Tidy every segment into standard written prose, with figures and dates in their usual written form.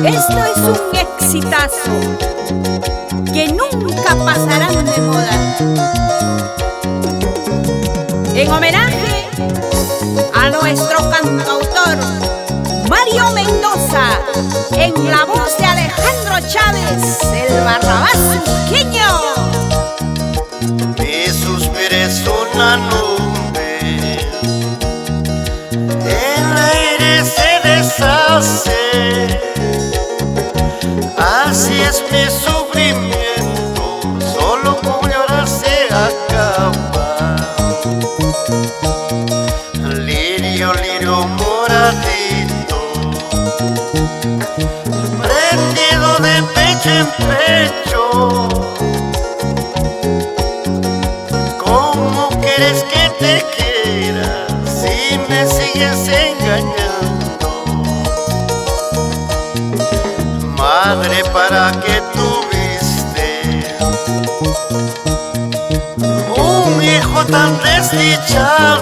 Esto es un exitazo que nunca pasarán de moda. En homenaje a nuestro cantautor Mario Mendoza, en la voz de Alejandro Chávez, el Barrabás Suqueño. Mi suspiro es una nube, el aire se deshace, así es mi sufrimiento, solo con llorar se acaba. Lirio, lirio moradito, prendido de pecho en pecho. ¿Cómo quieres que te quiera si me sigues engañando? Madre, ¿para qué tuviste un hijo tan desdichado?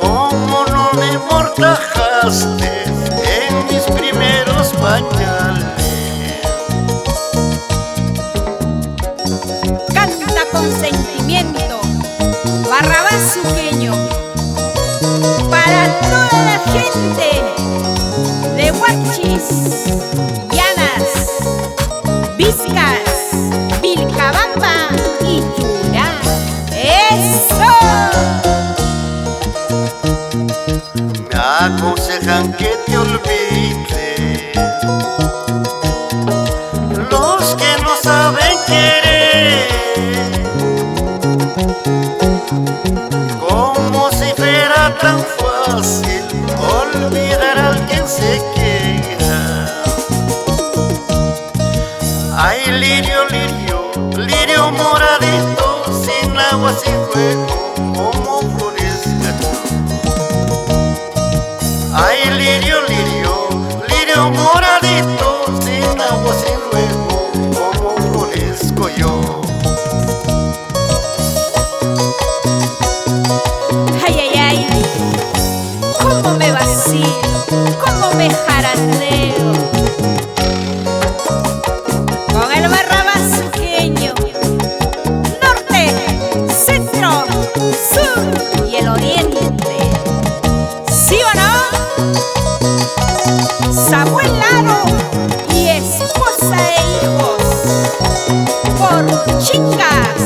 ¿Cómo no me mortajaste en mis primeros pañales? Canta con sentimiento, Barrabás Suqueño, para toda la gente de Huachis, Llanas, Vizcas, Vilcabamba y Yurá. ¡Eso! Me aconsejan que te olvide los que no saben querer, como si fuera tan fácil olvidar a alguien se quiera. Ay, lirio, lirio, lirio moradito, sin agua, sin fuego, como florezca. Ay, lirio, lirio, lirio moradito, sin agua, sin fuego, como florezco yo. Ay, ay, ay, cómo me vacío, cómo me jarandeo con el Barrabás Suqueño, norte, centro, sur y el oriente. ¿Sí o no? Samuel Laro y esposa e hijos por Chicas.